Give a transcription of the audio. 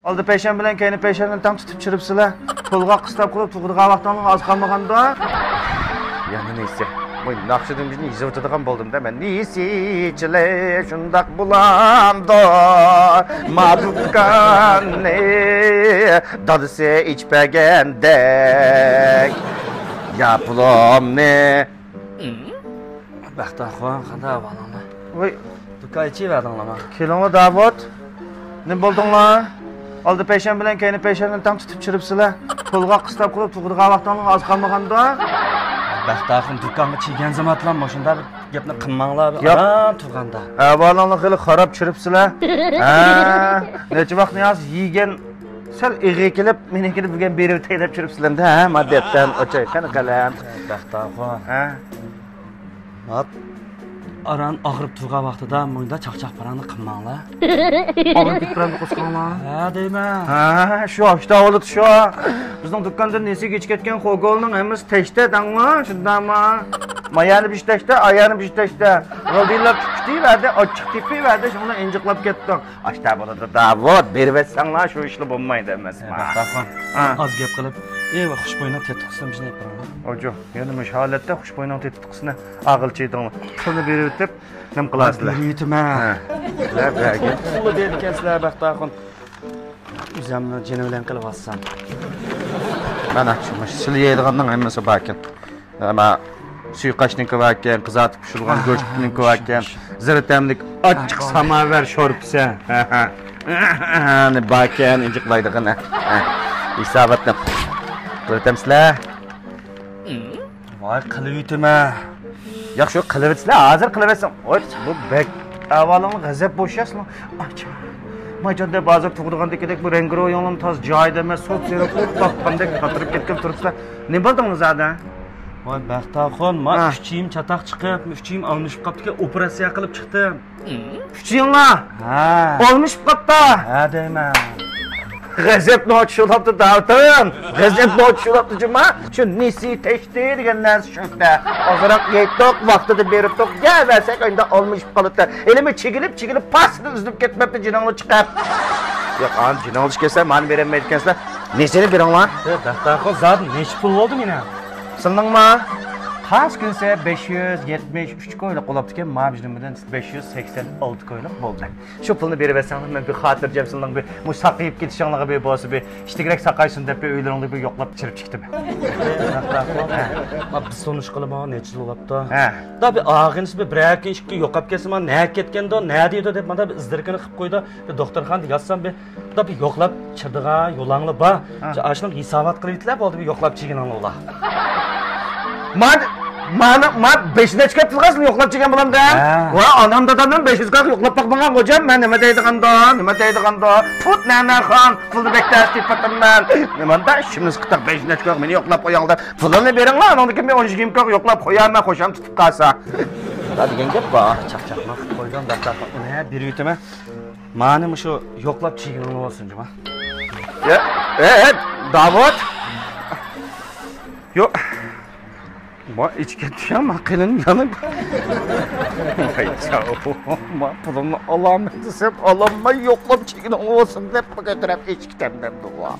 Aldı peşen bilen keyni peşenden tam tutup çırpsılar. Pulga kıstap kılıp tuğurga vaktanlık az kalmaganda. Yani neyse. Bu nakşıdığım bizni izirtidigan boldum da ben. Neyse çile şundak bulandı. Madukkan ne dadısı içpegendek. Yapılam ne. Baxta xo'an qanday balona. Voy, Dukka ichiverdinglarmi? kelinglar Davud. Ne boldunglar? Aldı peşen bilen keyni peşenden tam tutup çırpsılar. Pulga kıstap kılıp tuğurga vaktanlık az kalmaganda. Baxtaxın dukkanga chigan zamatlanma shunda bir gapni qilmanglar. Yo'q. Aram turganda. Balonlar xili qarab chiribsizlar. Necha vaqt niyaz yegan sal ig'i kelib, menikini bugun berib taylab chiribsizlar-da, ha, maddatdan o'chay, qani qalam. Baxtaxo. Ha. Mat aran og'rib turgan vaqtida munda chaqchaq parani qilmanglar. Olib ketib qo'sqonlar. Ha deyman. Ha, shu ishda olib shu. Bizning do'konda nesi kech ketgan qo'g'olning hammasi tashda, dangmi? Shundami? Mayani bishtashda, ayani bishtashda. G'ildillab tutib ochiq tepiverdi, shuni injiqlab ketdik. Ashta bo'ladi, Davud, berib etsanglar, shu ishli bo'lmaydi emasmi? Baxtaxo. Az gap qilib, va xushbo'yni tetqisam ishni yapaman. Ojo, yana mush holatda xushbo'yning tetqisini ag'ilchiydingmi? Pulni berib o'tib, nim qilasizlar. Yutma. Labagi. Pulni berkansizlar Baxtaxo. O'zimni jini bilan qilib olsam. Mana shu shil yeydiganning hammasi bor ekan. Ama suyqashning var ekan, qizartib pishirgan go'shtning var ekan, ziritamlik ochiq samovar sho'rpsa. Ne bor ekan, injiqlaydig'ini. Hisobotni ko'rtamsizlar. Voy, qilib yutma. Yo'q, shu qilib etsizlar, hozir qilib etsam. Oy, bu bek avvalini g'azab bo'shasizlar. Acha. Majonda ba'zi tug'dirgandek bu rangro yo'lim toz joyida emas, so'z serib qo'rqqandek qotirib ketib turibsizlar. Ne bo'ldingiz zada? Voy Baxtaxon, men kuchim chataq chiqib, kuchim almishib qoptiga operatsiya qilib chiqdim. Kuchinglar? Ha. Olmishib qopti. Ha deyman. G'azab nochulabdi davtim. G'azab nochulabdi juma. Shu nesi tashdi degan narsa shunda. Ozroq yeydik, vaqtida beribdik. Gaversak endi olmishib qolibdi. Elimi chigilib pastni uzib ketmabdi jinongni chiqib. Yo'q, an jinongni kelsa, men beramaydi ekansizlar. Nesini beringlar? Baxtaxon, zad necha pul bo'ldi meni? Sildingmi? Qancha kunsa 573 ko'ylab qolibdi ekan, men biznidan 586 ko'ylab bo'ldi. Shu pulni berib bersanglar, men bir xotirjam silding bir musaqiyib ketishinglarga bir bo'lsa bir ishtigirak saqaysin deb uylaringni bir yo'qlab chirib chiqdim. Baxtaxon, biz so'nish qilib necha bo'libdi? Ha. Da bir og'insiz bir bir ikki yo'qab kelsa, men nima ketganda, nima deydi deb menda bir izdirkini qilib qo'ydi. Bir doktorxonada yotsam bir da bir yo'qlab chirdigan yo'langli bor. Ashuni hisobot qilibdilar, bo'ldi bir yo'qlab chigininglar. Mana 5'ine chiqib turasizlar yo'qlab chigan bo'lamda. Va onam dadamdan 500 yo'qlab boqmagan qo'jam, men nima deydiganda? Put nanaxon, pulni bektash deb patamman. Nimanda ishimiz qitaq 5'ine chiqib meni yo'qlab qo'yinglar. Pulni beringlar, unda kim 12 yo'qlab qo'yaman, qo'sham tutib qolsa. Degan gap bor. Chaqchaqma qilib qo'ygan Baxtaxon. Uni berib yutma. Mani shu yo'qlab chigining bo'lsin juma. Davud. Yo'q. Ma içki düşen qilinib yanib. Ma pulumni olaman desem, olamay yo'qlab chegini olsin deb götürüp içki temden duva.